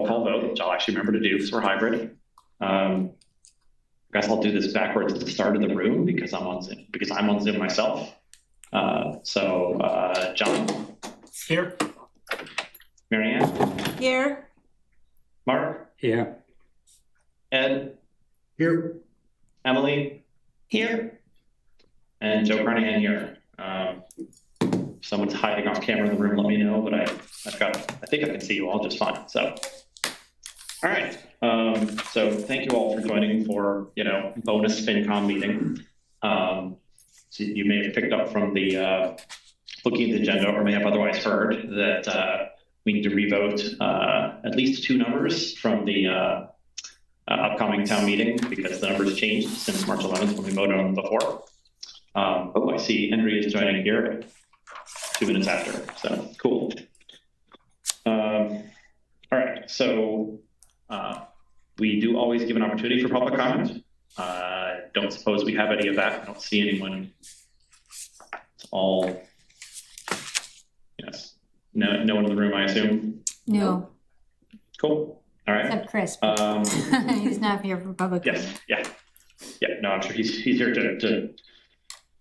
call vote, which I'll actually remember to do because we're hybrid. I guess I'll do this backwards at the start of the room because I'm on Zoom myself. John? Here. Marianne? Here. Mark? Here. Ed? Here. Emily? Here. And Joe Carnahan here. If someone's hiding off camera in the room, let me know, but I think I can see you all just fine, so. All right, so thank you all for joining for, bonus FinCom meeting. So you may have picked up from the looking at the agenda or may have otherwise heard that we need to revote at least 2 numbers from the upcoming town meeting because the numbers changed since March 11th when we voted on them before. I see Henry is joining here 2 minutes after, so cool. All right, so we do always give an opportunity for public comment. Don't suppose we have any of that. I don't see anyone. It's all, yes. No one in the room, I assume? No. Cool. All right. Except Chris. He's not here for public comment. Yes. Yeah. No, I'm sure he's here to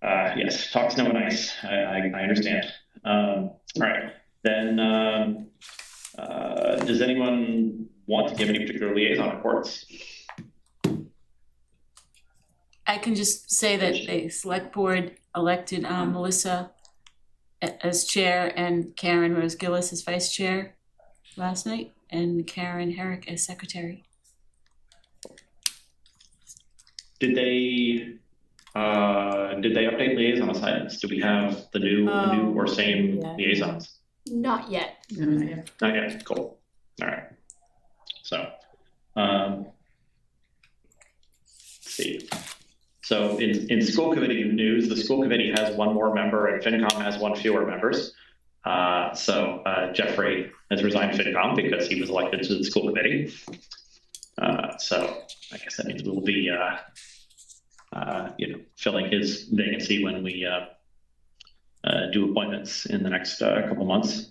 yes, talk snow and ice. I understand. All right. Then does anyone want to give any particular liaison reports? I can just say that the select board elected Melissa as chair and Karen Rose Gillis as vice chair last night, and Karen Herrick as secretary. Did they update liaison assignments? Do we have the new or same liaisons? Not yet. Not yet. Cool. All right. So, let's see. So in school committee news, the school committee has 1 more member and FinCom has 1 fewer members. Jeffrey has resigned FinCom because he was elected to the school committee. So I guess that means we'll be, filling his vacancy when we do appointments in the next couple months.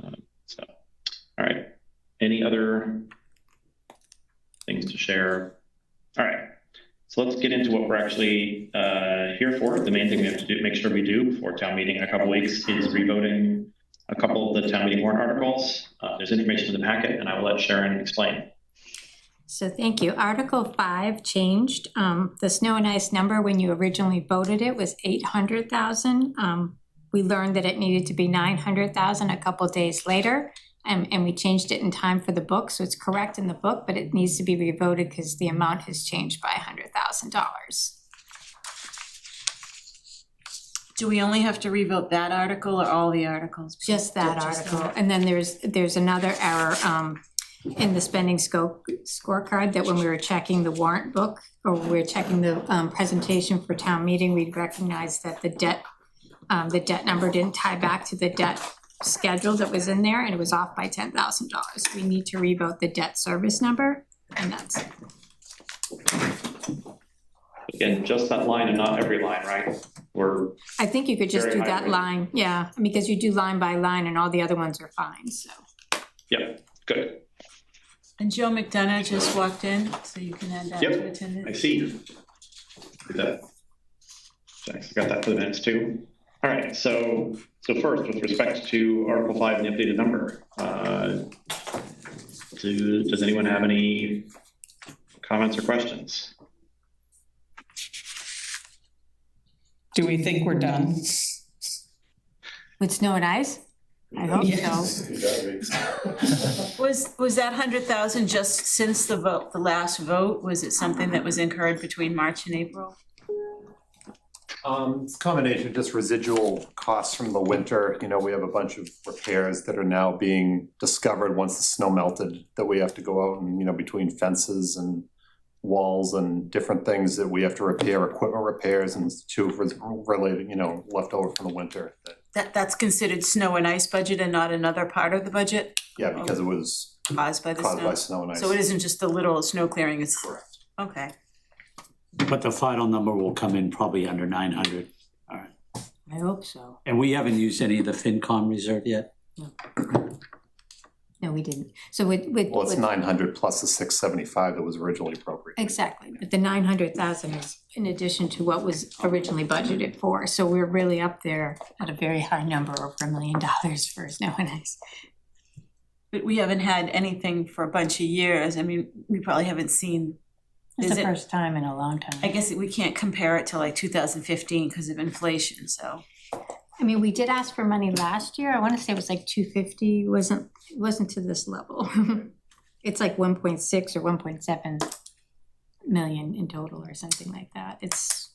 All right. Any other things to share? All right. So let's get into what we're actually here for. The main thing we have to do, make sure we do before town meeting in a couple weeks is revoting a couple of the town meeting warrant articles. There's information in the packet and I will let Sharon explain. So thank you. Article 5 changed. The snow and ice number when you originally voted it was 800,000. We learned that it needed to be 900,000 a couple days later. And we changed it in time for the book, so it's correct in the book, but it needs to be revoted because the amount has changed by $100,000. Do we only have to revote that article or all the articles? Just that article, and then there's another error in the spending scorecard that when we were checking the warrant book or we were checking the presentation for town meeting, we recognized that the debt number didn't tie back to the debt schedule that was in there and it was off by $10,000. We need to revote the debt service number and that's it. Again, just that line and not every line, right? I think you could just do that line, yeah, because you do line by line and all the other ones are fine, so. Yep, good. And Joe McDonough just walked in, so you can add that to attendance. I see. Look at that. Thanks, I got that for the minutes too. All right, so first, with respect to Article 5 and the updated number, does anyone have any comments or questions? Do we think we're done? With snow and ice? I hope so. Was that 100,000 just since the vote, the last vote? Was it something that was incurred between March and April? It's a combination of just residual costs from the winter. We have a bunch of repairs that are now being discovered once the snow melted that we have to go out and, between fences and walls and different things that we have to repair, equipment repairs and related, left over from the winter. That's considered snow and ice budget and not another part of the budget? Yeah, because it was caused by snow and ice. So it isn't just the little snow clearing, it's correct. Okay. But the final number will come in probably under 900. All right. I hope so. And we haven't used any of the FinCom reserve yet? No. No, we didn't. So with. Well, it's with- 900 plus the 675 that was originally appropriated. Exactly, but the 900,000 is in addition to what was originally budgeted for. So we're really up there at a very high number, over $1 million for snow and ice. But we haven't had anything for a bunch of years. I mean, we probably haven't seen, It's Is the it- first time in a long time. I guess we can't compare it to like 2015 because of inflation, so. I mean, we did ask for money last year. I want to say it was like 250. It wasn't to this level. It's like 1.6 or 1.7 million in total or something like that.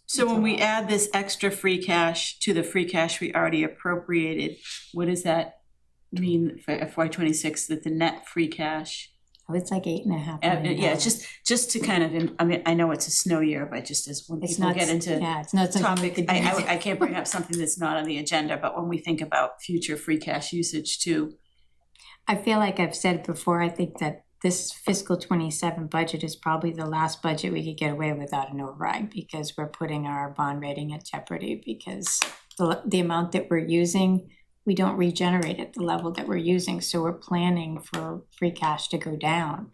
So when we add this extra free cash to the free cash we already appropriated, what does that mean for FY '26, that the net free cash? Oh, it's like $8.5 million. Yeah, it's just to kind of, I mean, I know it's a snow year, but just as when It's people not, get into yeah, it's not something we topic, could do. I can't bring up something that's not on the agenda, but when we think about future free cash usage too. I feel like I've said before, I think that this fiscal 27 budget is probably the last budget we could get away without an override, because we're putting our bond rating at jeopardy, because the amount that we're using, we don't regenerate at the level that we're using. So we're planning for free cash to go down.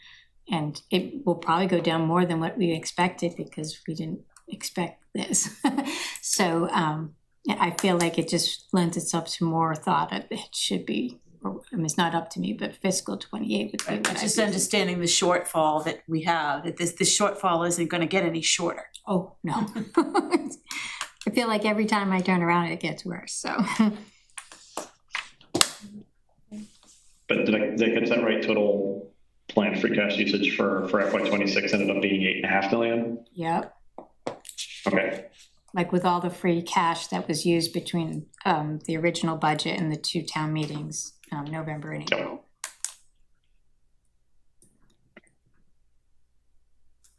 And it will probably go down more than what we expected, because we didn't expect this. So I feel like it just lends itself to more thought. It should be, I mean, it's not up to me, but fiscal 28 would be what I Just do. understanding the shortfall that we have, that this shortfall isn't gonna get any shorter. Oh, no. I feel like every time I turn around, it gets worse, so. But did I get that right? Total planned free cash usage for FY '26 ended up being $8.5 million? Yep. Okay, Like with all the free cash that was used between the original budget and the two town meetings, November and April.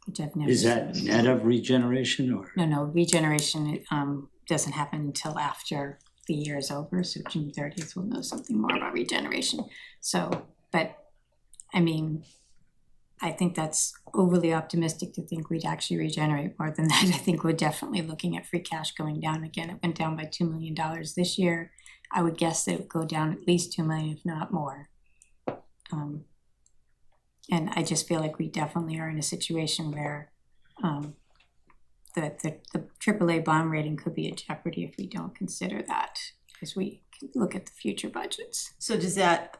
Which I've never. Is that net of regeneration or? No, regeneration doesn't happen until after the year is over, so June 30th we'll know something more about regeneration. So, but, I mean, I think that's overly optimistic to think we'd actually regenerate more than that. I think we're definitely looking at free cash going down again. It went down by $2 million this year. I would guess that it would go down at least $2 million, if not more. And I just feel like we definitely are in a situation where the AAA bond rating could be in jeopardy if we don't consider that, because we look at the future budgets. So does that,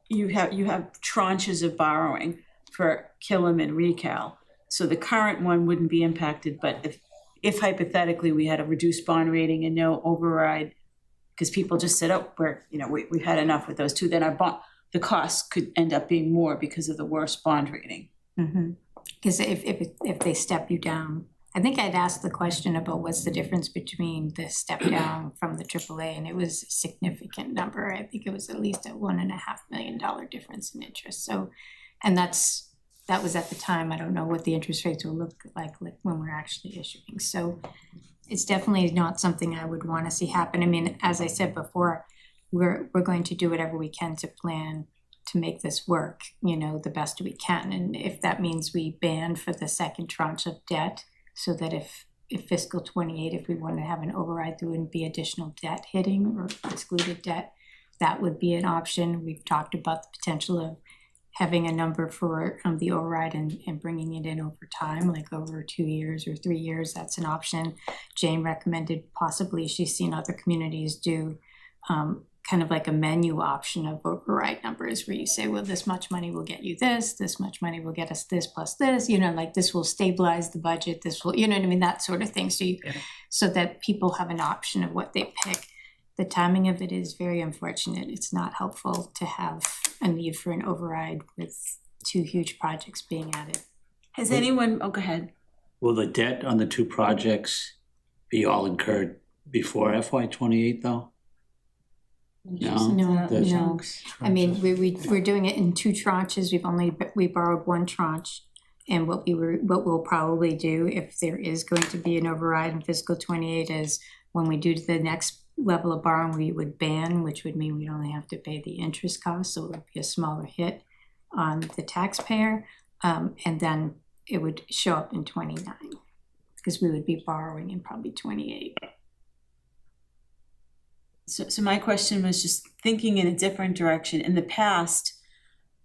you have tranches of borrowing for Killam and Recal. So the current one wouldn't be impacted, but if hypothetically we had a reduced bond rating and no override, because people just said, oh, we've had enough with those two, then the cost could end up being more because of the worse bond rating. Because if they step you down, I think I'd asked the question about what's the difference between the step down from the AAA, and it was a significant number. I think it was at least a $1.5 million difference in interest. So, and that was at the time. I don't know what the interest rates will look like when we're actually issuing. So it's definitely not something I would want to see happen. I mean, as I said before, we're going to do whatever we can to plan to make this work, the best we can. And if that means we ban for the second tranche of debt, so that if fiscal 28, if we want to have an override, there wouldn't be additional debt hitting or excluded debt, that would be an option. We've talked about the potential of having a number for the override and bringing it in over time, like over 2 years or 3 years. That's an option. Jane recommended possibly, she's seen other communities do kind of like a menu option of override numbers, where you say, well, this much money will get you this much money will get us this plus this, like this will stabilize the budget, this will, that sort of thing. So so that people have an option of what they pick. The timing of it is very unfortunate. It's not helpful to have a need for an override with two huge projects being added. Has anyone, go ahead. Will the debt on the two projects be all incurred before FY '28 though? No. I mean, we're doing it in two tranches. We borrowed one tranche. And what we'll probably do if there is going to be an override in fiscal 28 is when we do the next level of borrowing, we would ban, which would mean we'd only have to pay the interest cost. So it would be a smaller hit on the taxpayer. And then it would show up in 29 because we would be borrowing in probably 28. So my question was just thinking in a different direction. In the past,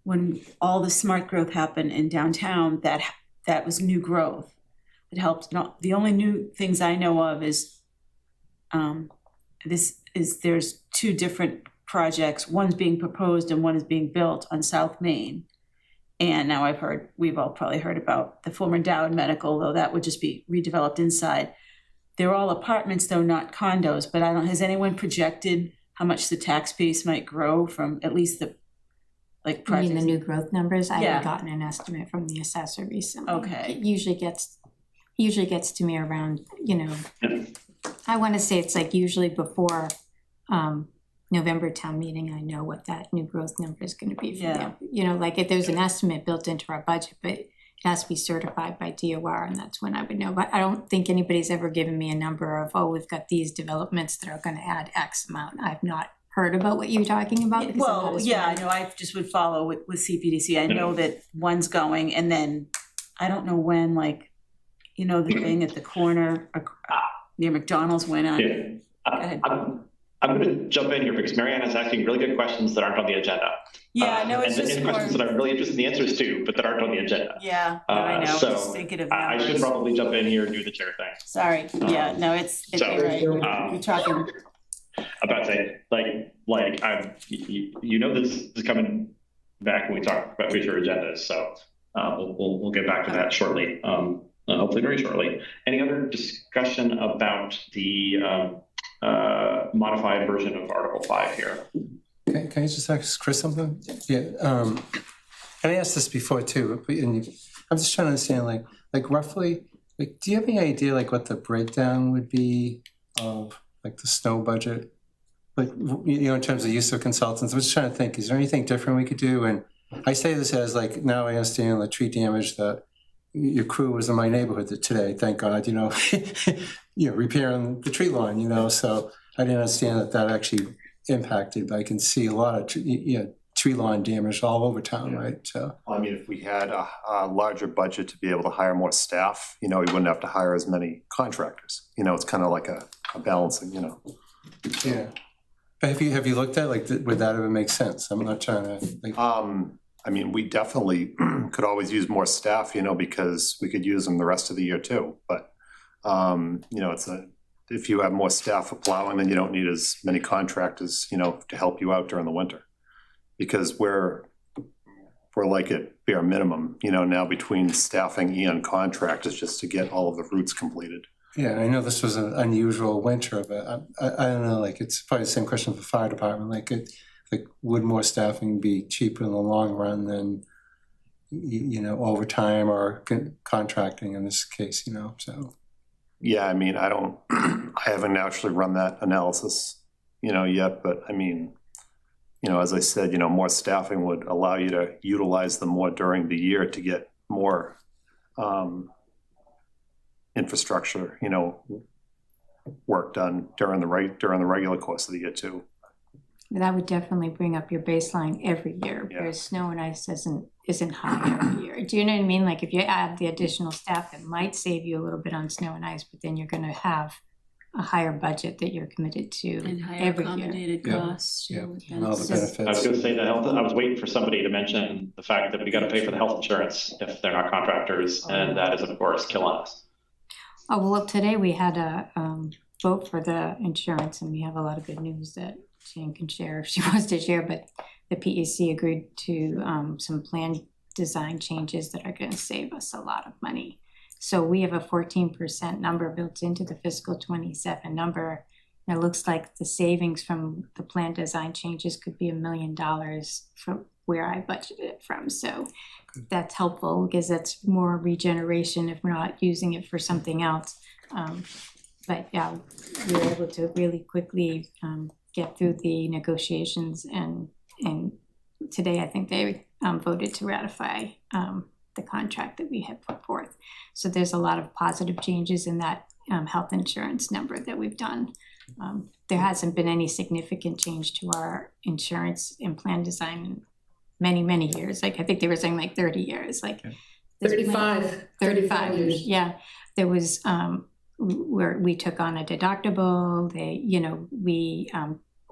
when all the smart growth happened in downtown, that was new growth. It helped, not, the only new things I know of is, there's two different projects, one's being proposed and one is being built on South Main. And now we've all probably heard about the former Dowd Medical, though that would just be redeveloped inside. They're all apartments though, not condos, but has anyone projected how much the tax base might grow from at least the, like, I mean, projects? the new growth numbers, I Yeah. had gotten an estimate from the assessor recently. Okay. It usually gets to me around, I wanna say it's like usually before, November town meeting, I know what that new growth number is gonna be for Yeah. them. Like if there's an estimate built into our budget, but it has to be certified by DOR, and that's when I would know. But I don't think anybody's ever given me a number of, oh, we've got these developments that are gonna add X amount. I've not heard about what you're talking about. because I'm not Well, as yeah, I familiar. know, I just would follow with CPDC. I know that one's going, and then I don't know when, like, the thing at the corner near McDonald's went on. Yeah. Go ahead. I'm going to jump in here because Marianne is asking really good questions that aren't on the agenda. Yeah, I know, it's and just more, questions that I'm really interested in the answers to, but that aren't on the agenda. yeah, no, I know, So, just thinking of I should numbers. probably jump in here and do the chair thing. Sorry, yeah, no, it's, So, you're right, you're talking, About to say, like this is coming back when we talk about future agendas, so we'll get back to that shortly, hopefully very shortly. Any other discussion about the modified version of Article 5 here? Can I just ask Chris something? Yeah, and I asked this before too, and I'm just trying to understand, like roughly, like, do you have any idea like what the breakdown would be of like the snow budget? Like, in terms of use of consultants, I'm just trying to think, is there anything different we could do? And I say this as like, now I understand the tree damage that your crew was in my neighborhood today, thank God, repairing the tree line, so I didn't understand that actually impacted, but I can see a lot of tree line damage all over town, right? So, I mean, if we had a larger budget to be able to hire more staff, we wouldn't have to hire as many contractors. It's kind of like a balancing, yeah. But have you looked at, like, would that ever make sense? I'm not trying to, like. I mean, we definitely could always use more staff, because we could use them the rest of the year too. But, if you have more staff for plowing, then you don't need as many contractors, to help you out during the winter. Because we're like at bare minimum, now between staffing and contractors just to get all of the routes completed. Yeah, I know this was an unusual winter, but I don't know, like, it's probably the same question for the fire department. Like, would more staffing be cheaper in the long run than, overtime or contracting in this case, so. Yeah, I mean, I haven't actually run that analysis, yet, but I mean, as I said, more staffing would allow you to utilize them more during the year to get more infrastructure, work done during the regular course of the year too. That would definitely bring up your baseline every year, Yeah. whereas snow and ice isn't high every year. Do you know what I mean? Like if you add the additional staff, it might save you a little bit on snow and ice, but then you're gonna have a higher budget that you're committed to and higher every year. accommodated Yeah. costs. Yeah, with and all the benefits. I was benefits. going to say I was waiting for somebody to mention the fact that we got to pay for the health insurance if they're not contractors, and that is of course killing us. Oh, well, today we had a vote for the insurance, and we have a lot of good news that Jane can share if she wants to share, but the PEC agreed to some plan design changes that are gonna save us a lot of money. So we have a 14% number built into the fiscal 27 number. And it looks like the savings from the plan design changes could be $1 million from where I budgeted it from. So that's helpful because that's more regeneration if we're not using it for something else. But yeah, we were able to really quickly get through the negotiations, and today I think they voted to ratify the contract that we had put forth. So there's a lot of positive changes in that health insurance number that we've done. There hasn't been any significant change to our insurance and plan design in many, many years. Like I think they were saying like 30 years, like 35 years. Yeah, there was where we took on a deductible. We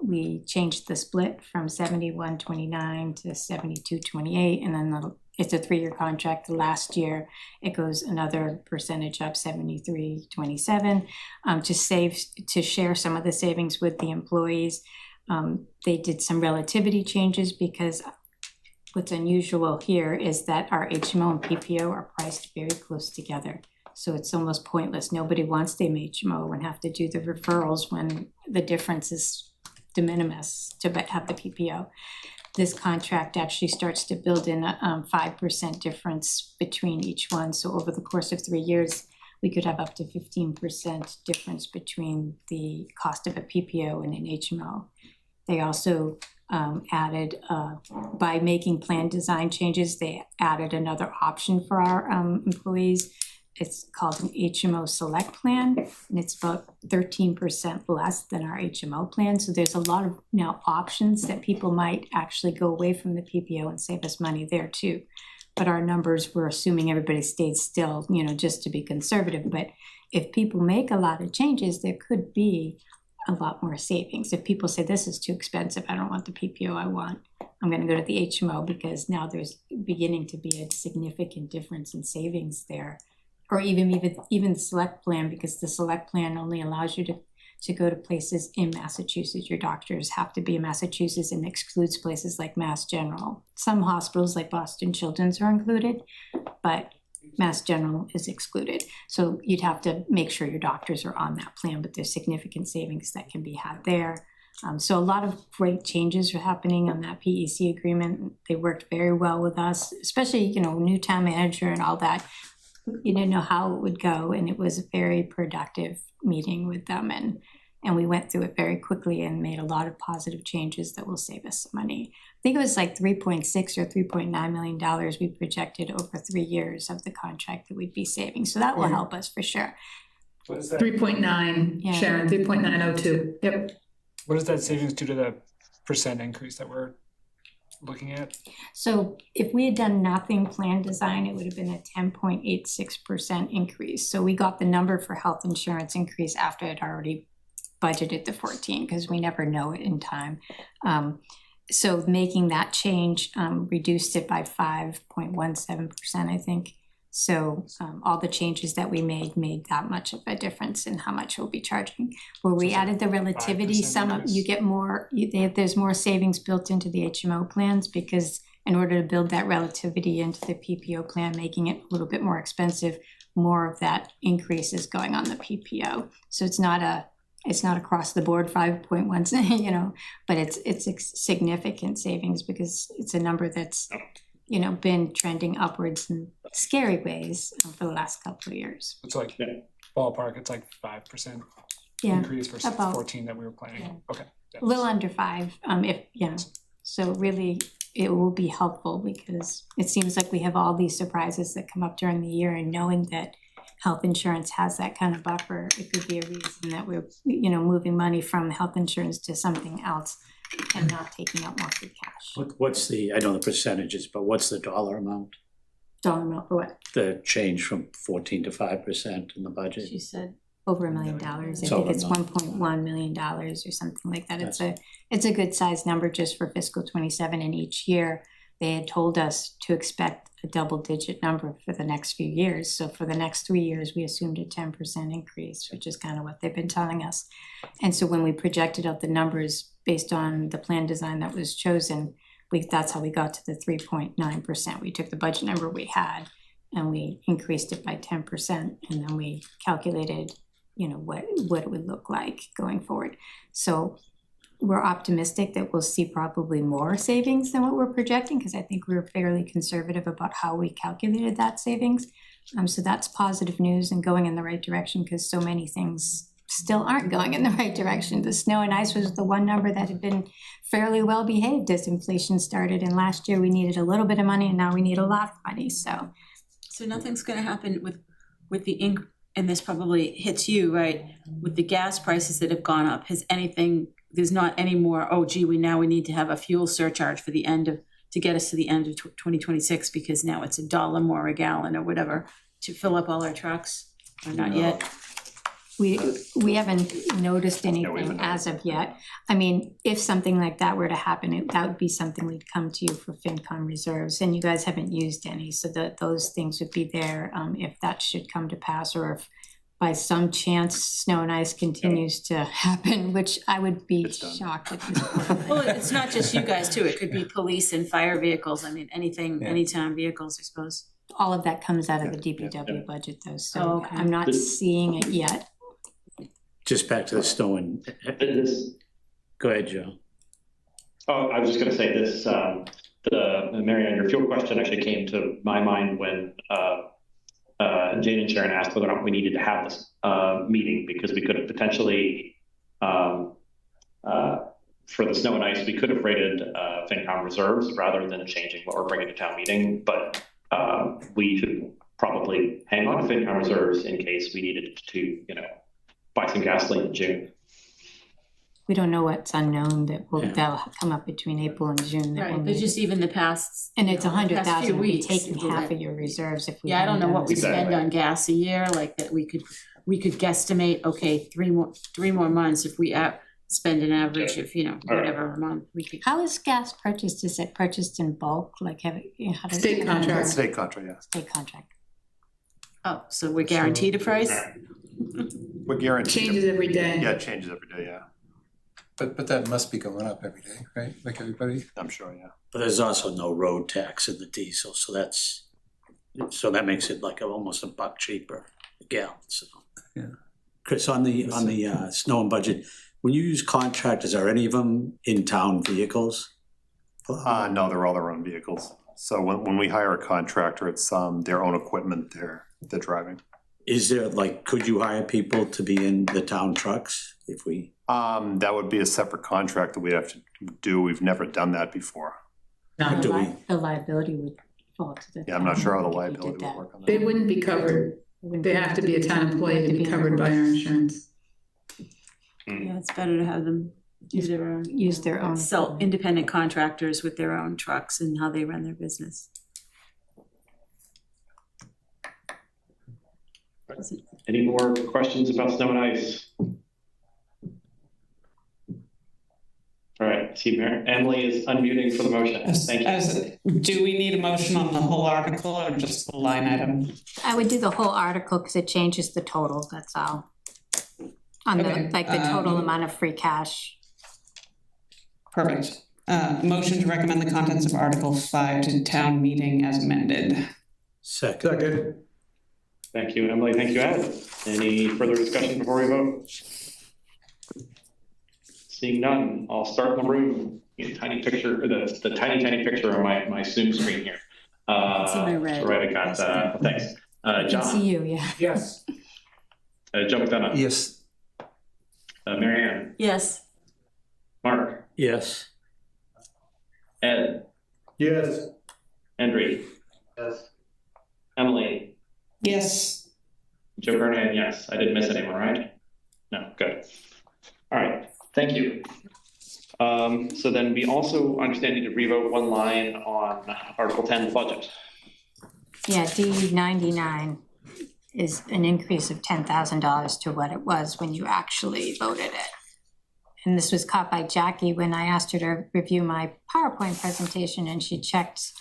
we changed the split from 71-29 to 72-28, and then it's a 3-year contract. The last year, it goes another percentage up, 73-27, to share some of the savings with the employees. They did some relativity changes because what's unusual here is that our HMO and PPO are priced very close together. So it's almost pointless. Nobody wants the HMO and have to do the referrals when the difference is de minimis to have the PPO. This contract actually starts to build in a 5% difference between each one. So over the course of 3 years, we could have up to 15% difference between the cost of a PPO and an HMO. They also added, by making plan design changes, they added another option for our employees. It's called an HMO Select Plan, and it's about 13% less than our HMO plan. So there's a lot of now options that people might actually go away from the PPO and save us money there too. But our numbers, we're assuming everybody stayed still, just to be conservative. But if people make a lot of changes, there could be a lot more savings. If people say, this is too expensive, I don't want the PPO, I'm gonna go to the HMO, because now there's beginning to be a significant difference in savings there. Or even the select plan, because the select plan only allows you to go to places in Massachusetts. Your doctors have to be in Massachusetts and excludes places like Mass General. Some hospitals like Boston Children's are included, but Mass General is excluded. So you'd have to make sure your doctors are on that plan, but there's significant savings that can be had there. So a lot of great changes are happening on that PEC agreement. They worked very well with us, especially, new town manager and all that. You didn't know how it would go, and it was a very productive meeting with them, and we went through it very quickly and made a lot of positive changes that will save us some money. I think it was like $3.6 or $3.9 million we projected over 3 years of the contract that we'd be saving, so that will help us for sure. What is that? 3.9, Yeah. Sharon, 3.902. Yep. What is that savings due to the percent increase that we're looking at? So if we had done nothing plan design, it would have been a 10.86% increase. So we got the number for health insurance increase after I'd already budgeted the 14, because we never know it in time. So making that change reduced it by 5.17%, I think. So all the changes that we made that much of a difference in how much we'll be charging. Where we added the relativity, 5% you get more, there's more savings built into the HMO plans, because in order to build that relativity into the PPO plan, making it a little bit more expensive, more of that increase is going on the PPO. So it's not across the board 5.1, but it's significant savings, because it's a number that's been trending upwards in scary ways for the last couple of years. It's like ballpark, it's like 5% Yeah, increase versus about. 14 that we were planning. Yeah. Okay. Yeah. A little under 5, so really it will be helpful, because it seems like we have all these surprises that come up during the year, and knowing that health insurance has that kind of buffer, it could be a reason that we're moving money from health insurance to something else and not taking out more free cash. What's I know the percentages, but what's the dollar amount? Dollar amount for what? The change from 14 to 5% in the budget? She said, Over $1 million. I It's think over it's $1 million. $1.1 million or something like that. It's a good sized number just for fiscal 27, and each year they had told us to expect a double-digit number for the next few years. So for the next 3 years, we assumed a 10% increase, which is kind of what they've been telling us. And so when we projected out the numbers based on the plan design that was chosen, that's how we got to the 3.9%. We took the budget number we had and we increased it by 10%, and then we calculated, what it would look like going forward. So we're optimistic that we'll see probably more savings than what we're projecting, because I think we were fairly conservative about how we calculated that savings. So that's positive news and going in the right direction, because so many things still aren't going in the right direction. The snow and ice was the one number that had been fairly well behaved as inflation started, and last year we needed a little bit of money and now we need a lot of money. So nothing's gonna happen with the and this probably hits you, right? With the gas prices that have gone up, there's not any more, we need to have a fuel surcharge for the to get us to the end of 2026, because now it's $1 more a gallon or whatever to fill up all our trucks, or not No. yet? We haven't noticed haven't anything as of yet. I mean, if something like that were to happen, that would be something we'd come to you for FinCom reserves, and you guys haven't used any, so that those things would be there, if that should come to pass, or if by some chance snow and ice continues to happen, which I would be It's done. shocked at this point. Well, it's not just you guys too, it could be police and fire vehicles, I mean, anything, Yeah. any town vehicles, I suppose. All of that comes out of the Yeah, DPW budget though, Oh, so okay. I'm not seeing it yet. Just back to the snow and, This, go ahead, Joe. oh, I was just gonna say this, Marianne, your fuel question actually came to my mind when, Jane and Sharon asked whether or not we needed to have this, meeting, because we could have potentially, for the snow and ice, we could have rated, FinCom reserves rather than changing what we're bringing to town meeting, but, we should probably hang on to FinCom reserves in case we needed to, you know, buy some gasoline in June. We don't know what's unknown Yeah. that'll come up between April and June. that Right, we'll but need. just even the past. And it's you know, the past few 100,000, we'd be weeks, taking it half did. of your reserves if we. Yeah, I don't know hadn't what done we this. spend on gas a year, like that we could guesstimate, okay, three more months, if we spend an average of, you know, All right. whatever a month, we could. How is gas purchased? Is it purchased in bulk, like have it, you know, how does? State contract. State contract, yes. State contract. Oh, so we're guaranteed a price? We're guaranteed. Changes every day. Yeah, it changes every day, yeah. But that must be going up every day, right? Like everybody? I'm sure, yeah. But there's also no road tax in the diesel, so that makes it like almost $1 cheaper a gallon, so. Yeah. Chris, on the snow and budget, when you use contractors, are any of them in-town vehicles? No, they're all their own vehicles. So when we hire a contractor, it's their own equipment they're driving. Is there, like, could you hire people to be in the town trucks if we? That would be a separate contract that we'd have to do. We've never done that before. No, Do we? The liability would fall to the. Yeah, I'm not town sure how the if we did liability would that. work on they that. wouldn't be covered. It wouldn't They have to be a town employee to be covered by our insurance. Yeah, it's better to have them use their own. Use their own. Independent contractors with their own trucks and how they run their business. Any more questions about snow and ice? All right, see, Emily is unmuting for the motion. Thank you. Do we need a motion on the whole article or just the line item? I would do the whole article because it changes the total, that's all. On Okay, the, like the total amount of free cash. Perfect. Motion to recommend the contents of Article 5 to town meeting as amended. Second. Thank you, Emily. Thank you, Ed. Any further discussion before we vote? Seeing none, I'll start in the room. Tiny picture, the tiny picture on my Zoom screen here. It's in my red. Right, I got that. Thanks. I can see John, you, yeah. Yes. Joe McDonough, Yes. Marianne, Yes. Mark, Yes. Ed, Yes. Henry. Yes. Emily, Yes. Joe Kernahan, yes. I didn't miss anyone, right? No, good. All right, thank you. So then we also understand need to revote one line on Article 10, budget. Yeah, D 99 is an increase of $10,000 to what it was when you actually voted it. And this was caught by Jackie when I asked her to review my PowerPoint presentation, and she checked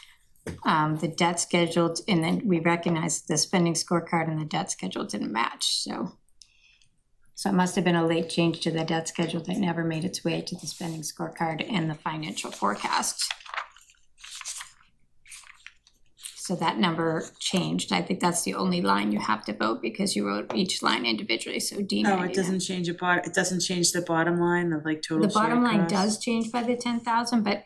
the debt schedule, and then we recognized the spending scorecard and the debt schedule didn't match, so it must have been a late change to the debt schedule that never made its way to the spending scorecard and the financial forecast. So that number changed. I think that's the only line you have to vote because you wrote each line individually, so D. No, it doesn't change it doesn't change the bottom line of like total. The bottom shared line cost. does change by the 10,000, but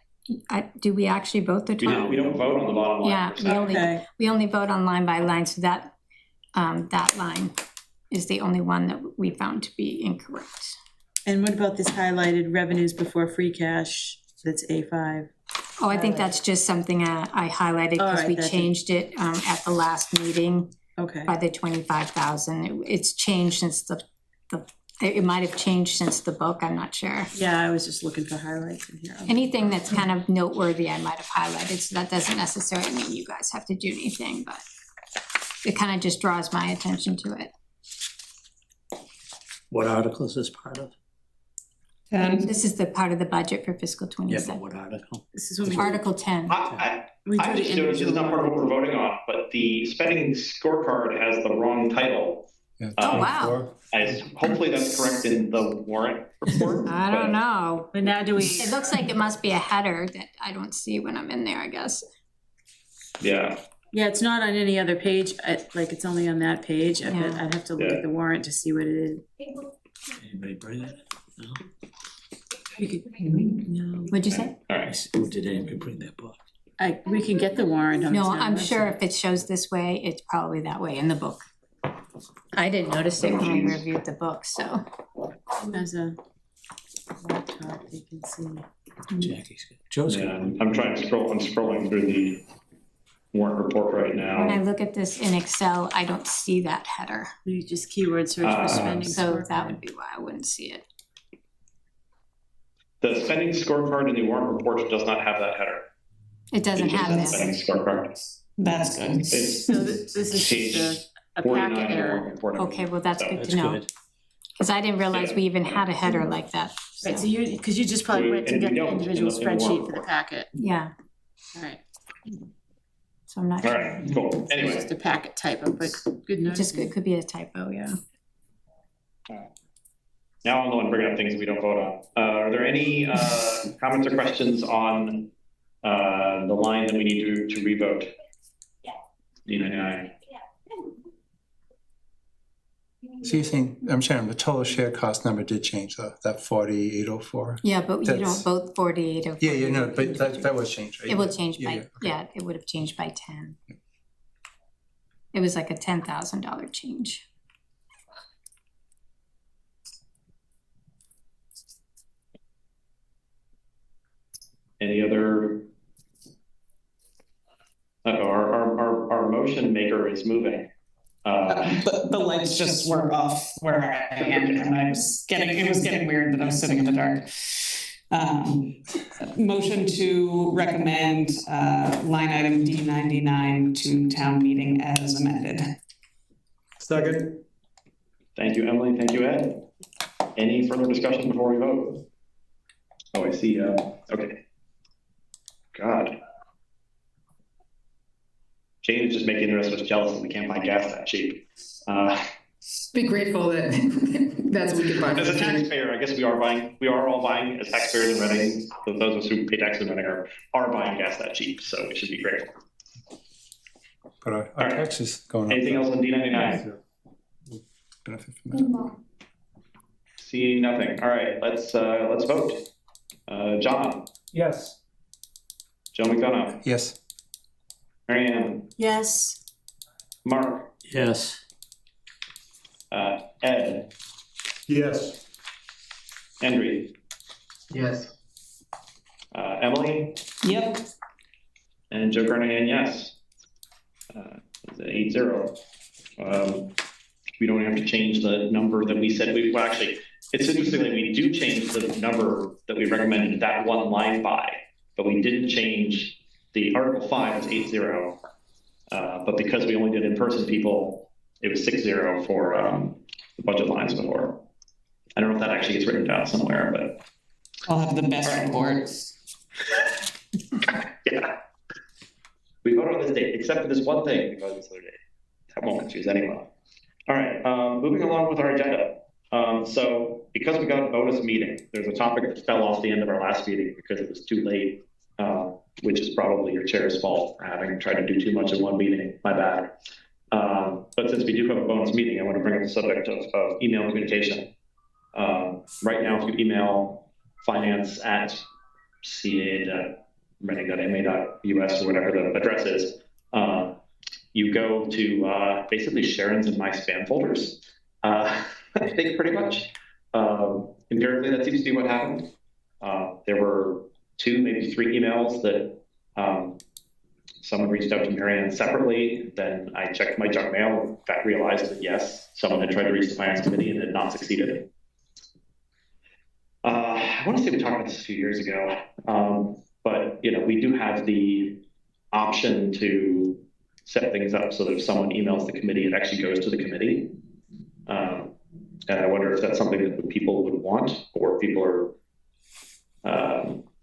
do we actually vote the total? We don't vote on the bottom line. Yeah, per se. Okay. we only vote on line by line, so that line is the only one that we found to be incorrect. And what about this highlighted revenues before free cash? That's A5. Oh, I think that's just something I highlighted because Alright, we that's it. changed it at the last meeting Okay. by the 25,000. It's changed since it might have changed since the book, I'm not sure. Yeah, I was just looking for highlights in here. Anything that's kind of noteworthy, I might have highlighted, so that doesn't necessarily mean you guys have to do anything, but it kind of just draws my attention to it. What article is this part of? And This is the part of the budget for fiscal Yeah, but twenty-seven. what article? This is when we Article 10. we do I the just noticed it's not part of what we're individual. voting on, but the spending scorecard has the wrong title. Yeah, Oh, wow. 24. Hopefully that's correct in the warrant report. I don't but- know. But now do we, It looks like it must be a header that I don't see when I'm in there, I guess. Yeah, yeah, it's not on any other page, like it's only on that page. I'd Yeah. I'd have to look Yeah. at the warrant to see what it is. Anybody bring it? No? No, What'd you say? all right. Did anybody bring that book? we can get the warrant on the No, town I'm sure website. if it shows this way, it's probably that way in the book. I didn't notice it when we reviewed the book, so. As a laptop, you can see. Jackie's good. Joe's Yeah, good. I'm scrolling through the warrant report right When I now. look at this in Excel, I don't see that header. You just keyword search for spending. So scorecard. that would be why I wouldn't see it. The spending scorecard in the warrant report does not have that header. It doesn't It just have has that. Spending scorecard. that's good. It's So this is page just a 49 packet in the error. warrant report. I Okay, believe. well, that's So- good That's to know. good. Because I didn't realize we even had a header like that. Right, so So, you, because you just probably went to And get we the don't in individual the warrant spreadsheet for the report. packet. yeah, All right, so I'm not All sure. right, cool. it's Anyway, just a packet typo, but good notice. Just, it could be a typo, yeah. now I'm the one bringing up things we don't vote on. Are there any comments or questions on the line that we need to revote? D99. So you're saying, I'm Sharon, the total share cost number did change though, that 4804? Yeah, but you don't That's- vote 48 or. Yeah, yeah, no, but that was changed, right? It will change Yeah, by, yeah, okay. yeah, it would have changed by 10. It was like a $10,000 change. Any other? Our motion maker is moving. The lights just were off where I am, and it was getting weird that I was sitting in the dark. Motion to recommend, line item D99 to town meeting as amended. Second. Thank you, Emily. Thank you, Ed. Any further discussion before we vote? Oh, I see. Okay. God. Jane is just making the rest of us jealous that we can't buy gas that cheap. Be grateful that that's what we could buy. As a taxpayer, I guess we are all buying as taxpayers in Reading. Those of us who pay taxes in Reading are buying gas that cheap, so we should be grateful. But our taxes going up. Anything else on D99? Benefit from that. See nothing. All right, let's vote. John, Yes. Joe McDonough, Yes, Mary Ann, Yes, Mark, Yes. Ed, Yes. Henry, Yes. Emily, Yep. and Joe Carnahan, yes. It's an 8-0. We don't have to change the number that we said well, actually, it's interesting that we do change the number that we recommended that one line by, but we didn't change the Article 5 was 8-0. But because we only did in-person people, it was 6-0 for the budget lines before. I don't know if that actually gets written down somewhere, but I'll have the best report. yeah. We voted on this date, except for this one thing, we voted this other date. That won't confuse anyone. All right, moving along with our agenda. So because we got a bonus meeting, there's a topic that fell off the end of our last meeting because it was too late, which is probably your chair's fault for having tried to do too much in one meeting, my bad. But since we do have a bonus meeting, I want to bring up the subject of email communication. Right now, if you email finance@ca.reading.ma.us or whatever the address is, you go to basically Sharon's and my spam folders. I think pretty much. Empirically, that seems to be what happened. There were 2, maybe 3 emails that someone reached out to Marianne separately. Then I checked my junk mail and got realized that yes, someone had tried to reach the finance committee and had not succeeded. I want to say we talked about this a few years ago, but we do have the option to set things up so that if someone emails the committee, it actually goes to the committee. And I wonder if that's something that people would want, or people are,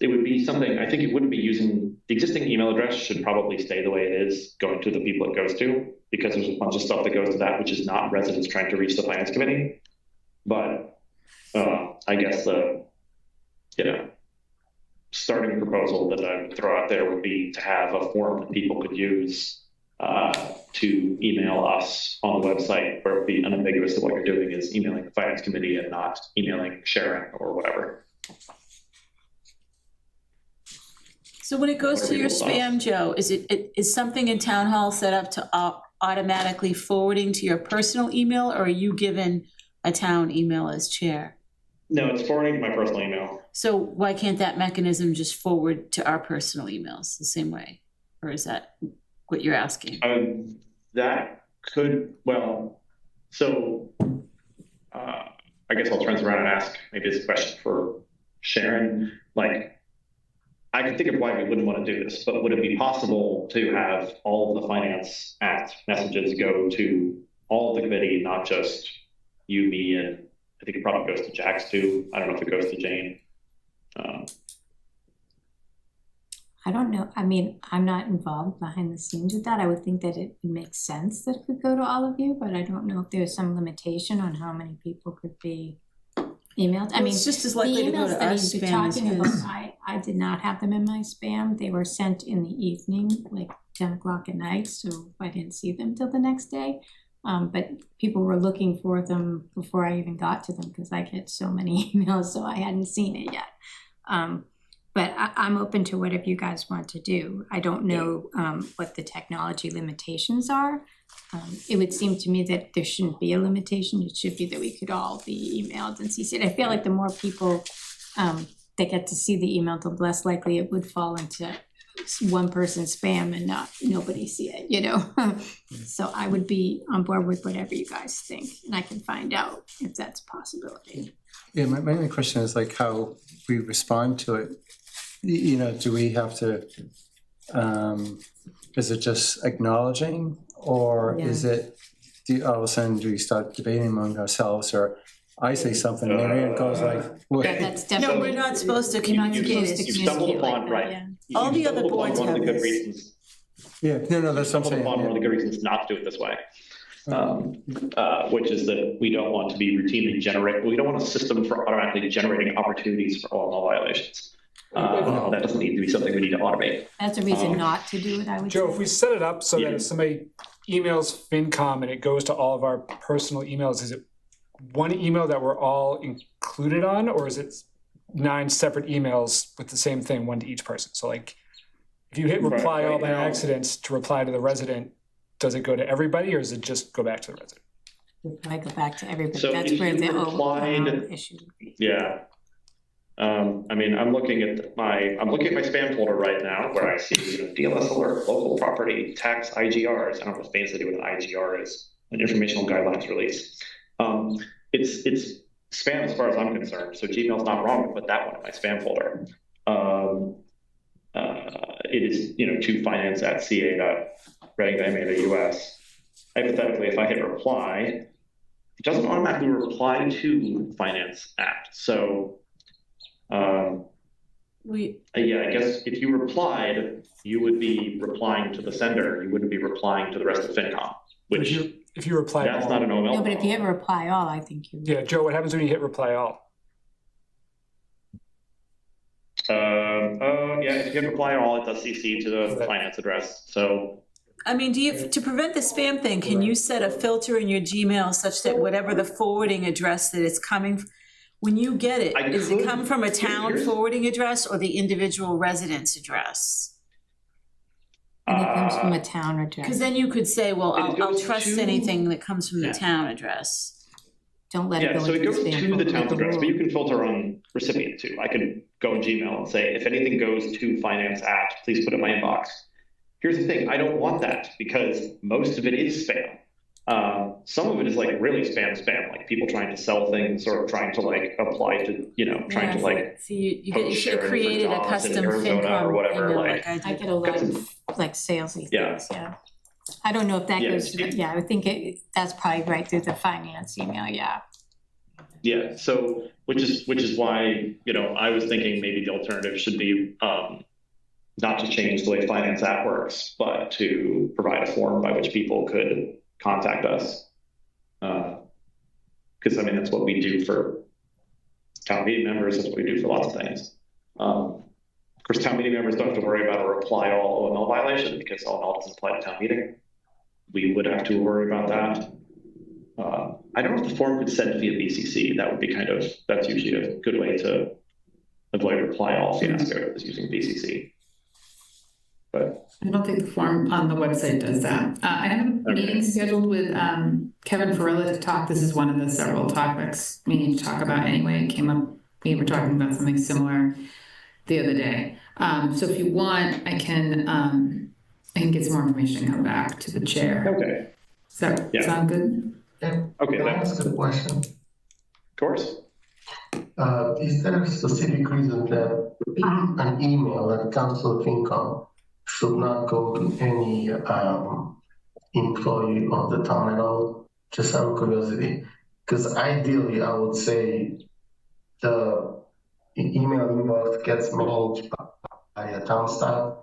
it would be something, I think it wouldn't be using, the existing email address should probably stay the way it is, going to the people it goes to, because there's a bunch of stuff that goes to that, which is not residents trying to reach the finance committee. But I guess the, starting proposal that I would throw out there would be to have a form that people could use to email us on the website, where it would be unambiguous that what you're doing is emailing the finance committee and not emailing Sharon or whatever. So when it goes What are to your people's spam, Joe, is something in town hall set up to automatically forwarding to your personal email, or are you given a town email as chair? No, it's forwarding to my personal email. So why can't that mechanism just forward to our personal emails the same way? Or is that what you're asking? That could, well, so I guess I'll turn this around and ask, maybe it's a question for Sharon. Like, I can think of why we wouldn't want to do this, but would it be possible to have all of the Finance Act messages go to all of the committee, not just you, me, and I think it probably goes to Jax too. I don't know if it goes to Jane. I don't know. I mean, I'm not involved behind the scenes with that. I would think that it makes sense that it could go to all of you, but I don't know if there's some limitation on how many people could be emailed. I Well, mean, it's just as the likely to go emails to that our he's been spam as talking about, his. I did not have them in my spam. They were sent in the evening, like 10 o'clock at night, so I didn't see them till the next day. But people were looking for them before I even got to them, because I get so many emails, so I hadn't seen it yet. But I'm open to whatever you guys want to do. I don't know what the technology limitations are. It would seem to me that there shouldn't be a limitation. It should be that we could all be emailed and CC'd. I feel like the more people that get to see the email, the less likely it would fall into one person's spam and nobody see it, you know? So I would be on board with whatever you guys think, and I can find out if that's a possibility. Yeah, my only question is like how we respond to it. You know, do we have to, is it just acknowledging, or is it, all of a sudden do we start debating among ourselves, or I say something and Marianne goes like, what? Yeah, that's No, definitely. we're not supposed to You're not communicate supposed to it. You stumbled communicate upon, like that, right. yeah. All the You other stumbled upon boards one of have the good this. reasons. Yeah, no, that's what I'm Stumbled saying. upon one of the good reasons not to do it this way. Which is that we don't want to be routinely we don't want a system for automatically generating opportunities for all violations. That doesn't need to be something we need to automate. That's a reason not to do it, I would say. Joe, if we set it up so that Yeah. if somebody emails FinCom and it goes to all of our personal emails, is it one email that we're all included on, or is it 9 separate emails with the same thing, one to each person? So like, if you hit reply all by accident to reply to the resident, does it go to everybody, or does it just go back to the resident? I go back to everybody. So That's if where you the replied- issue would be. Yeah. I mean, I'm looking at my spam folder right now, where I see, DLS alert, local property, tax IGRs. I don't know what fancy what an IGR is, an informational guidelines release. It's spam as far as I'm concerned. So Gmail's not wrong to put that one in my spam folder. It is, to finance@ca.reading.ma.us. Hypothetically, if I hit reply, it doesn't automatically reply to Finance Act. So, I guess if you replied, you would be replying to the sender. You wouldn't be replying to the rest of FinCom, which If you reply that's all, not an OML. No, but if you hit reply all, I think you. yeah, Joe, what happens when you hit reply all? If you hit reply all, it does CC to the finance address. So, I mean, to prevent the spam thing, can you set a filter in your Gmail such that whatever the forwarding address that it's coming, when you get it, does it come from a town forwarding address or the individual residence address? And it comes from a town address. Because then you could say, well, It I'll goes trust to- anything that comes from the Yeah. town address. Don't let it yeah, go so it into goes the spam to folder, the town's like a address, but rule. you can filter on recipient too. I could go in Gmail and say, if anything goes to Finance Act, please put it in my inbox. Here's the thing, I don't want that because most of it is spam. Some of it is like really spam, like people trying to sell things or trying to like apply to, trying to like, So you post should have sharing for created a jobs in custom Arizona FinCom or whatever, email like- I I did. get a lot got of like salesy Yeah. things, yeah. I don't know if that Yeah, goes to, it's- I would think that's probably right through the finance email, yeah. Yeah, so, which is why, you know, I was thinking maybe the alternative should be, not to change the way Finance app works, but to provide a form by which people could contact us. Because I mean, that's what we do for town meeting members, that's what we do for lots of things. Of course, town meeting members don't have to worry about a reply all OML violation because OML doesn't apply to town meeting. We would have to worry about that. I don't know if the form could send via BCC. That would be that's usually a good way to avoid reply all fiasco, is using BCC. But I don't think the form on the website does that. I have a meeting scheduled with Kevin Farilla to talk. This is one of the several topics we need to talk about anyway. It came up, we were talking about something similar the other day. So if you want, I can get some more information and come back to the chair. okay, Does that Yeah. sound good? okay, Can I that's ask a question? of course. Is there a specific reason that an email that comes to FinCom should not go to any employee of the town at all? Just out of curiosity. Because ideally, I would say the email inbox gets managed by a town staff,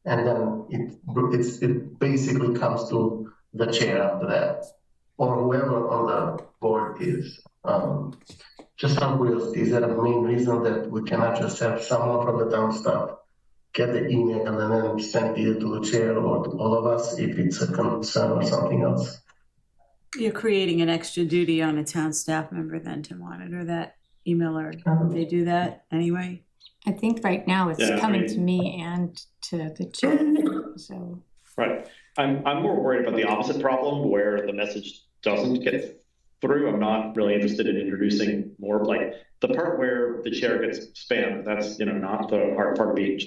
and then it basically comes to the chair after that, or whoever on the board is. Just out of curiosity, is that a main reason that we cannot just have someone from the town staff get the email and then send it either to the chair or to all of us if it's a concern or something else? You're creating an extra duty on a town staff member then to monitor that email, or they do that anyway? I think right now it's Yeah, I coming mean- to me and to the chair, so. Right. I'm more worried about the opposite problem where the message doesn't get through. I'm not really interested in introducing more, like the part where the chair gets spammed. That's, you know, not the hard part of being,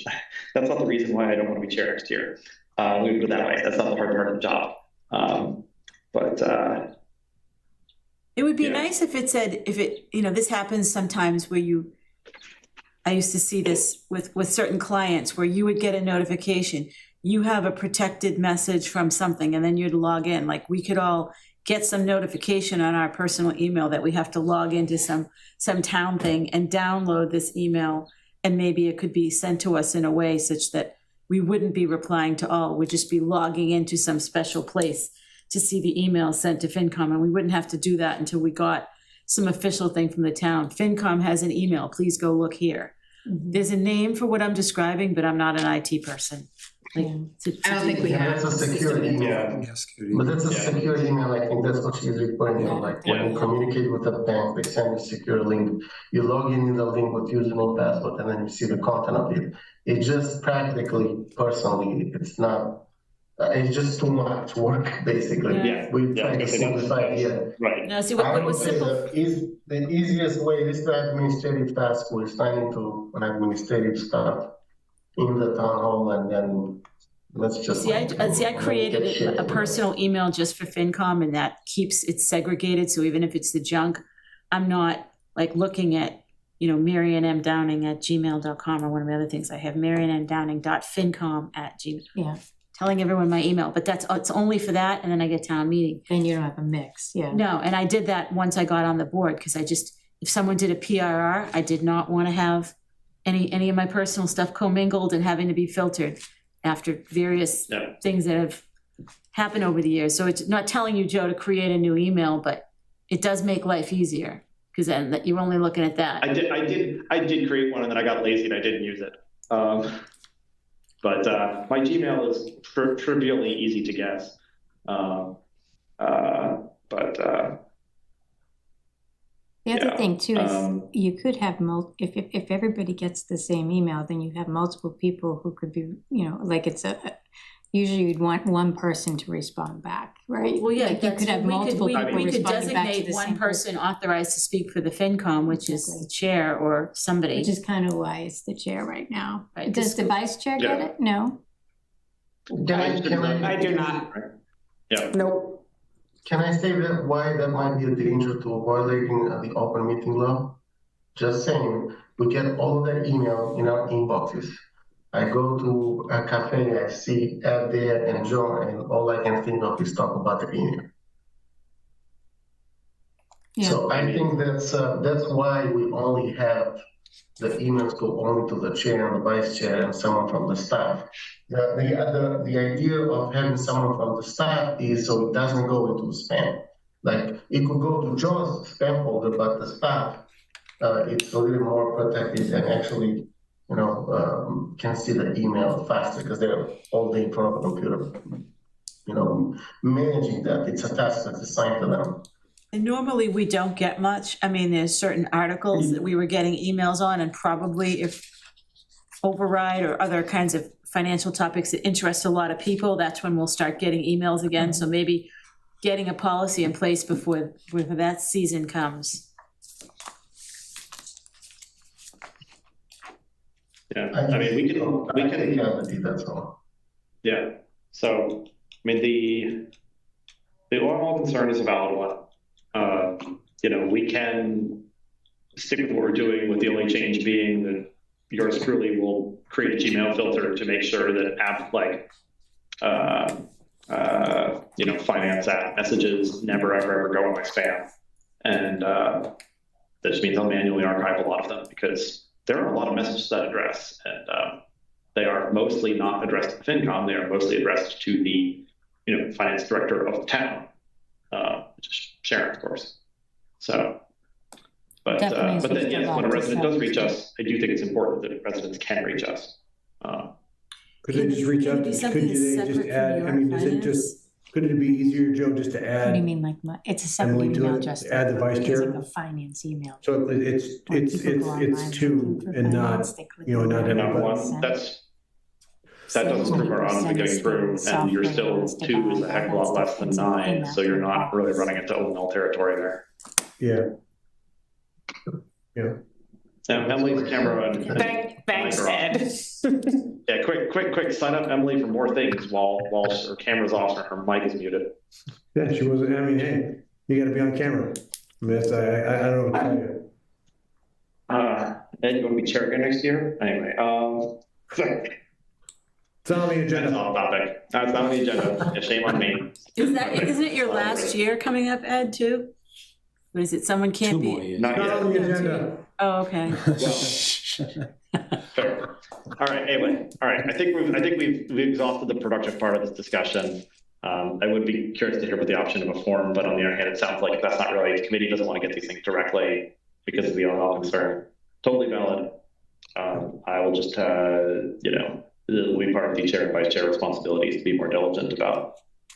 that's not the reason why I don't want to be chair next year. Let me put it that way. That's not the hard part of the job. It would be Yeah. nice if it said, you know, this happens sometimes where I used to see this with certain clients where you would get a notification, you have a protected message from something, and then you'd log in. Like we could all get some notification on our personal email that we have to log into some town thing and download this email, and maybe it could be sent to us in a way such that we wouldn't be replying to all, we'd just be logging into some special place to see the email sent to FinCom, and we wouldn't have to do that until we got some official thing from the town. FinCom has an email, please go look here. There's a name for what I'm describing, but I'm not an IT person. Like, I don't think we Yeah, have. that's a secure email. Yes, But that's a Yeah. secure email. I think that's what she's referring to. Like when you communicate with a bank, they send you a secure link. You log in the link with username and password, and then you see the content of it. It just practically, personally, it's not. It's just too much work, basically. Yeah. We Yeah, I try to was gonna say simplify it here. Right. now see I what would was say simple. the easiest way is to administrative task. We're signing to an administrative stuff in the town hall, and then let's just. See, I created get shit a personal email just for FinCom, and that keeps it segregated, so even if it's the junk, I'm not like looking at, you know, marianmdowning@gmail.com or one of the other things. I have marianmdowning.fincom@gmail. Yeah. Telling everyone my email, but it's only for that, and then I get town meeting. Then you don't have a mix, yeah. No, and I did that once I got on the board, because if someone did a PRR, I did not want to have any of my personal stuff commingled and having to be filtered after various Yeah. things that have happened over the years. So it's not telling you, Joe, to create a new email, but it does make life easier, because then that you're only looking at that. I did create one and then I got lazy and I didn't use it. But my Gmail is trivially easy to guess. The other Yeah, thing too is you could have if everybody gets the same email, then you have multiple people who could be, you know, like usually you'd want one person to respond back, right? Well, yeah, Like you could have multiple people we could responding back to designate the one same person authorized to speak for the FinCom, which is Exactly. the chair or somebody. Which is kind of why it's the chair right now. Right, Does the vice chair get Yeah. it? No? Can I do not. Yeah. Nope. Can I say that why that might be a danger to violating the open meeting law? Just saying, we get all of that email in our inboxes. I go to a cafe, I see Ed there and John, and all I can think of is talk about the email. Yeah. So I think that's why we only have the emails go only to the chair and the vice chair and someone from the staff. The idea of having someone from the staff is so it doesn't go into spam. Like it could go to Joe's spam folder, but the staff, it's a little more protected and actually, can see the email faster because they're all day in front of a computer. Managing that, it's a task that's assigned to them. And normally we don't get much. I mean, there's certain articles that we were getting emails on, and probably if override or other kinds of financial topics that interest a lot of people, that's when we'll start getting emails again. So maybe getting a policy in place before that season comes. Yeah, I mean, we can, That's all. yeah, so, I mean, the overall concern is a valid one. We can stick with what we're doing, with the only change being that yours truly will create a Gmail filter to make sure that finance app messages never, ever go in my spam. And that just means I'll manually archive a lot of them because there are a lot of messages that address, and they are mostly not addressed to FinCom. They are mostly addressed to the, finance director of the town, which is Sharon, of course. So, but then yes, when a resident does reach us, I do think it's important that residents can reach us. Could they just reach out? Could they just add? I mean, could it be easier, Joe, just to What add? do you mean, it's a separate Emily to email, it? just Add the vice it's chair? like a finance email. So it's two and not, not everybody. That doesn't prove our odds of getting through, and you're still 2 is a heck of a lot less than 9, so you're not really running into OML territory there. Yeah. Now, Emily's camera and Thanks, Ed. yeah, quick, sign up Emily for more things while her camera's off and her mic is muted. Yeah, she wasn't, I mean, hey, you gotta be on camera. I mean, I don't know what to tell you. Ed, you want to be chair again next year? Anyway, It's not on the agenda. that's off topic. That's not on the agenda. Shame on me. Isn't it your last year coming up, Ed, too? What is it, someone can't 2 more be? years. Not Not on yet. the agenda. Oh, okay. Fair. All right. Anyway, all right. I think we've exhausted the productive part of this discussion. I would be curious to hear about the option of a form, but on the other hand, it sounds like that's not really, the committee doesn't want to get these things directly because of the OML concern. Totally valid. I will just, it'll be part of the chair and vice chair responsibilities to be more diligent about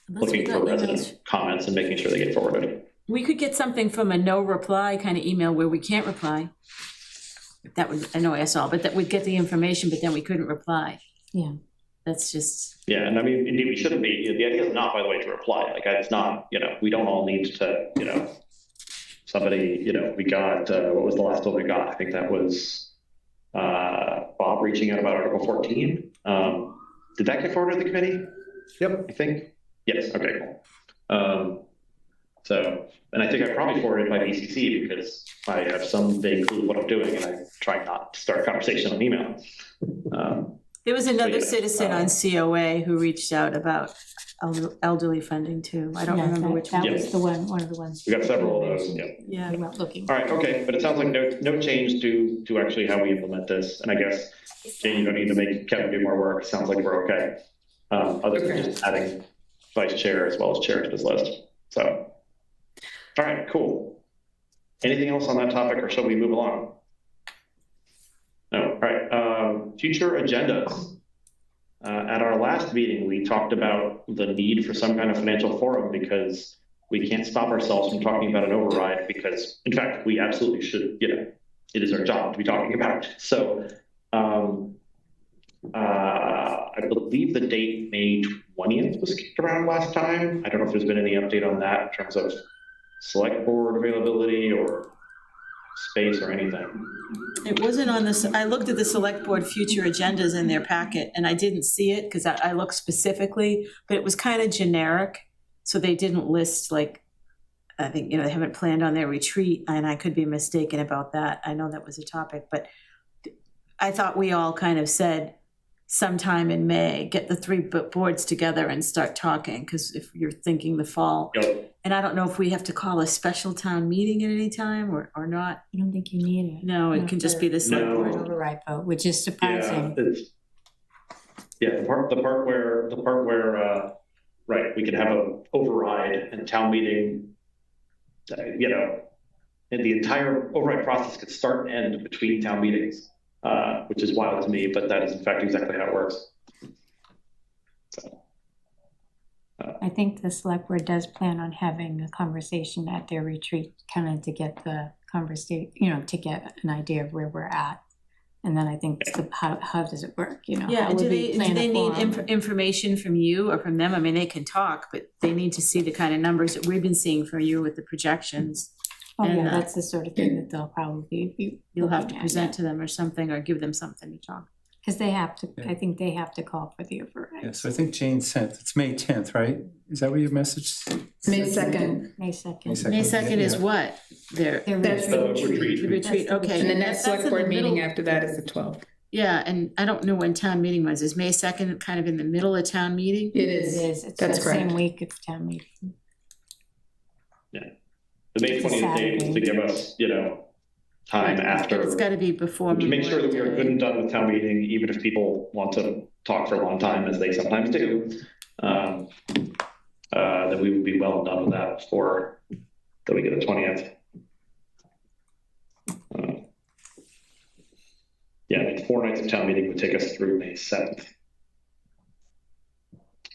looking for resident comments and making sure they get forwarded. We could get something from a no reply kind of email where we can't reply. That would annoy us all, but that we'd get the information, but then we couldn't reply. Yeah. That's just. Yeah, and I mean, indeed, we shouldn't be. The idea is not, by the way, to reply. Like, it's not, we don't all need to, somebody, we got, what was the last one we got? I think that was Bob reaching out about Article 14. Did that get forwarded to the committee? Yep. I think. Yes, okay, cool. And I think I probably forwarded by BCC because I have some vague clue what I'm doing and I try not to start a conversation on email. There was another yeah, citizen on COA who reached out about elderly funding too. I don't remember which one. That was one of the ones. We got several of those, yeah. Yeah. We went looking. All right, okay, but it sounds like no change to actually how we implement this. And I guess, Jane, you don't need to make Kevin do more work. Sounds like we're okay. Other than just adding vice chair as well as chair to this list. So, all right, cool. Anything else on that topic, or shall we move along? No, all right, future agendas. At our last meeting, we talked about the need for some kind of financial forum because we can't stop ourselves from talking about an override because, in fact, we absolutely should, it is our job to be talking about it. So I believe the date May 20th was kicked around last time. I don't know if there's been any update on that in terms of select board availability or space or anything. It wasn't on this. I looked at the select board future agendas in their packet and I didn't see it because I looked specifically, but it was kind of generic. So they didn't list, like, I think, they haven't planned on their retreat, and I could be mistaken about that. I know that was a topic, but I thought we all kind of said sometime in May, get the 3 boards together and start talking, because if you're thinking the fall. Yep. And I don't know if we have to call a special town meeting at any time or not. I don't think you need it. No, it can just be the select No. board. Override vote, which is Yeah, surprising. the part where, right, we could have a override and town meeting, you know, and the entire override process could start and end between town meetings, which is wild to me, but that is in fact exactly how it works. So. I think the select board does plan on having a conversation at their retreat, kind of to get the conversation, you know, to get an idea of where we're at. And then I think how does it work, you know? Yeah, how and would do we they plan a need forum? information from you or from them? I mean, they can talk, but they need to see the kind of numbers that we've been seeing for you with the projections. Oh, and, yeah, that's the sort of thing that they'll probably be. You'll have to present to them or something, or give them something to talk. Because they have to, Yeah. I think they have to call for the Yeah, override. so I think Jane sent, it's May 10th, right? Is that what your message? May 2nd. May 2nd. May 2nd is Yeah. what? Their Their That's retreat. the retreat, okay. And the next That's in select the board meeting middle. after that is the 12th. Yeah, and I don't know when town meeting was. Is May 2nd kind of in the middle of town meeting? It It is. is, it's That's the same correct. week as town meeting. The May It's a 20th date is to Saturday. give us, you know, time after. It's gotta be before. To make sure that we are Memorial good Day. and done with town meeting, even if people want to talk for a long time, as they sometimes do. That we would be well done with that before the week of the 20th. Yeah, I mean, 4 nights of town meeting would take us through May 7th.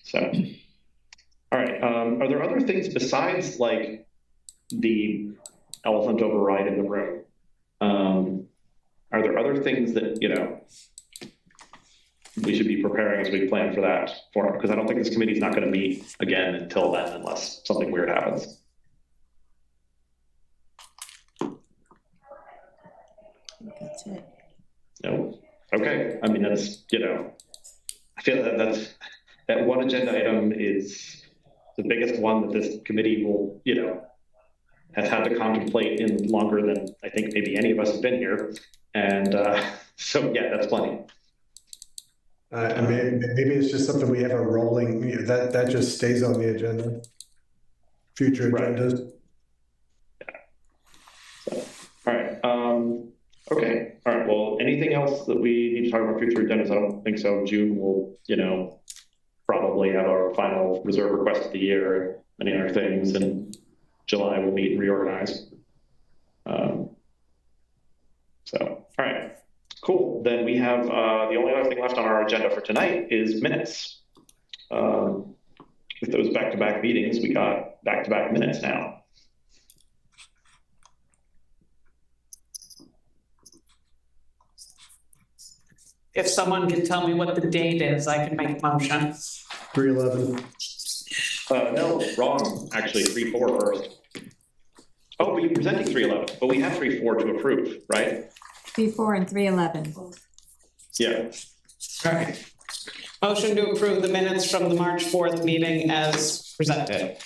So, all right, are there other things besides like the elephant override in the room? Are there other things that, you know, we should be preparing as we plan for that forum? Because I don't think this committee is not going to meet again until then, unless something weird happens. That's it. No. Okay. I mean, that's, you know, I feel that one agenda item is the biggest one that this committee will, you know, has had to contemplate in longer than I think maybe any of us have been here. And so, yeah, that's plenty. I mean, maybe it's just something we have a rolling, that just stays on the agenda. Future Right. agendas. So, all right. Okay. All right. Well, anything else that we need to talk about future agendas? I don't think so. June will, you know, probably have our final reserve request of the year, many other things, and July we'll meet and reorganize. So, all right, cool. Then we have the only other thing left on our agenda for tonight is minutes. With those back-to-back meetings, we got back-to-back minutes now. If someone can tell me what the date is, I can make a motion. 311. No, wrong, actually, 3-4 first. Oh, but you're presenting 311, but we have 3-4 to approve, right? 3-4 and 3-11. Yeah. All right. Motion to approve the minutes from the March 4th meeting as presented.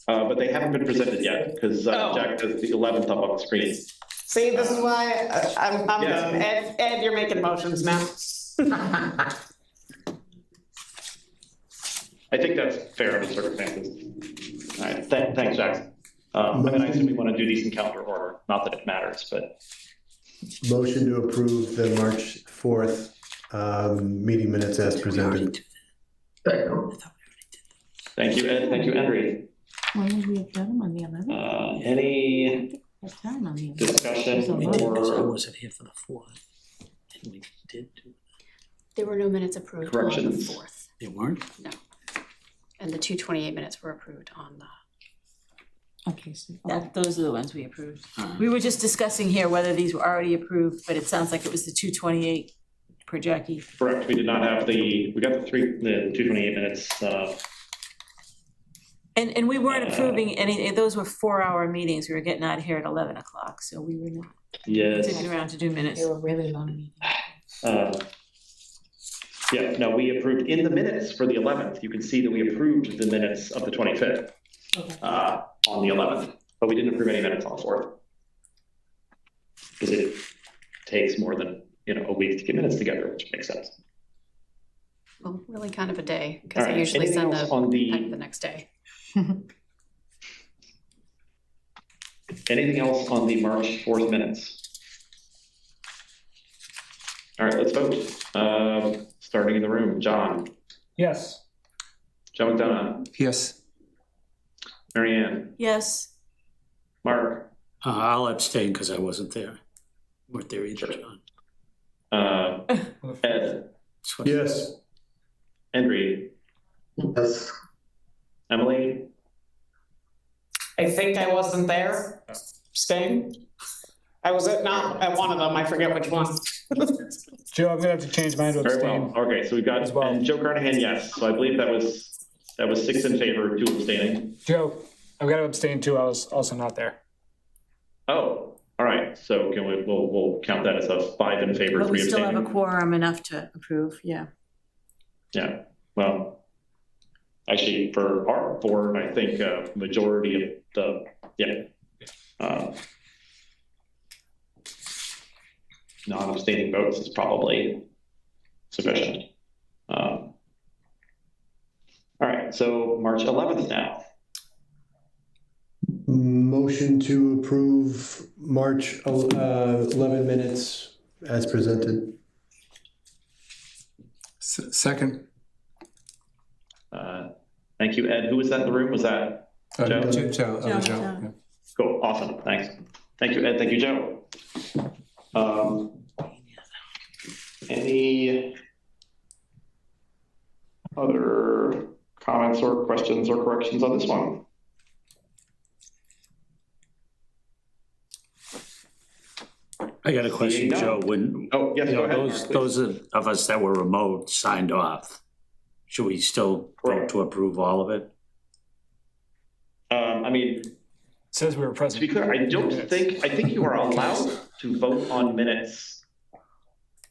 But they haven't been presented yet, because Oh. Jack has the 11th up on the screen. See, this is why I'm Yeah. done. Ed, you're making motions now. I think that's fair in the circumstances. All right, thanks, Jackson. I mean, I assume we want to do these in calendar order, not that it matters, but. Motion to approve the March 4th meeting minutes as presented. Second. Thank you, Ed, thank you, Henry. When would we have done them on the 11th? Any What time on the 11th? discussion There's a lot. Because I or wasn't here for the 4th. And we did do, There were no minutes approved on the Corrections. 4th, they weren't? and the 228 minutes were approved on the. Okay, so. Those are the ones we approved. Alright. We were just discussing here whether these were already approved, but it sounds like it was the 228 per Jackie. correct? We did not have we got the 228 minutes. And we weren't approving any, those were 4-hour meetings. We were getting out of here at 11 o'clock, so we were not Yes. sticking around to do minutes. They were really long meetings. Yeah, no, we approved in the minutes for the 11th. You can see that we approved the minutes of the 25th on the 11th, but we didn't approve any minutes on the 4th. Because it takes more than, a week to get minutes together, which makes sense. Well, really kind of a day, because All I right, usually anything send else the on packet the next day. Anything else on the March 4th minutes? All right, let's vote. Starting in the room, John, Yes. Joe McDonough, Yes. Mary Ann, Yes. Mark, I'll abstain because I wasn't there. Weren't there either, John. Ed, So- Yes. Henry, Yes. Emily, I think I wasn't there, staying. I was not at one of them, I forget which one. Joe, I'm gonna have to change mine to very abstain. well. Okay, so we've got, As well. and Joe Carnahan, yes. So I believe that was 6 in favor, 2 abstaining. Joe, I've got to abstain too. I was also not there. Oh, all right. So can we'll count that as a 5 in favor, But 3 we still have a abstaining. quorum enough to approve, yeah. Yeah, well, actually, for our board, I think majority of the, non-abstaining votes is probably sufficient. All right, so March 11th now. Motion to approve March 11 minutes as presented. Second. Thank you, Ed. Who was that in the room? Was that Joe? Joe. Joe. Yeah. Cool, awesome, thanks. Thank you, Ed, thank you, Joe. Any other comments or questions or corrections on this one? I got a question, No. Joe. When, Oh, yes, you go know, ahead, those, Mark, please. those of us that were remote signed off, should we still vote Correct. to approve all of it? I mean, It says we were to present. be clear, I think you are allowed to vote on minutes.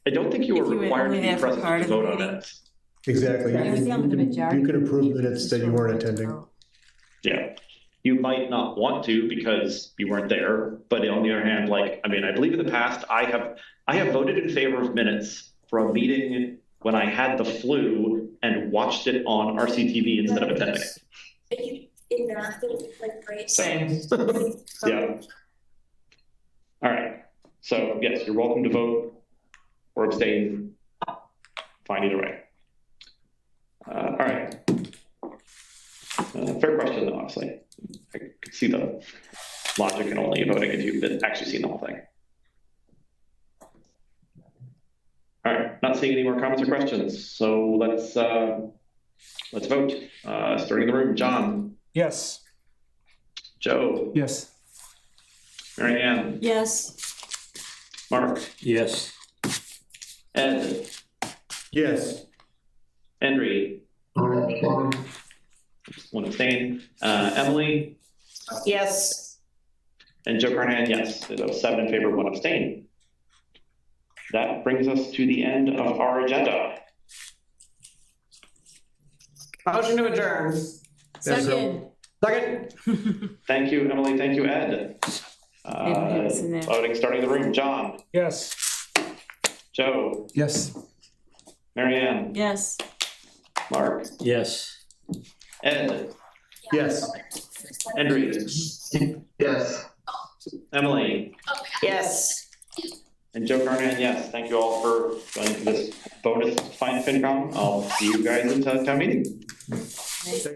I don't think you If are you were required to only be there for present part to of the vote on meeting. minutes. Exactly. It was on the majority. You can approve minutes that you weren't attending. Yeah, you might not want to because you weren't there, but on the other hand, like, I mean, I believe in the past, I have voted in favor of minutes for a meeting when I had the flu and watched it on RCTV instead of attending. Same. Yeah. All right, so yes, you're welcome to vote or abstain, fine either way. All right. Fair question though, honestly. I could see the logic in only voting if you've actually seen the whole thing. All right, not seeing any more comments or questions, so let's vote. Starting the room, John, Yes. Joe, Yes. Mary Ann, Yes. Mark, Yes. Ed, Yes. Henry, one abstain, Emily, Yes. and Joe Carnahan, yes. So 7 in favor, 1 abstain. That brings us to the end of our agenda. Motion to adjourn. Second. Second. Thank you, Emily. Thank you, Ed. Ed was in there. Voting, starting the room. John, Yes. Joe, Yes. Mary Ann, Yes. Mark, Yes. Ed, Yes. Henry, Yes. Emily, Yes. and Joe Carnahan, yes. Thank you all for joining for this bonus FinCom. I'll see you guys at town meeting. Thanks,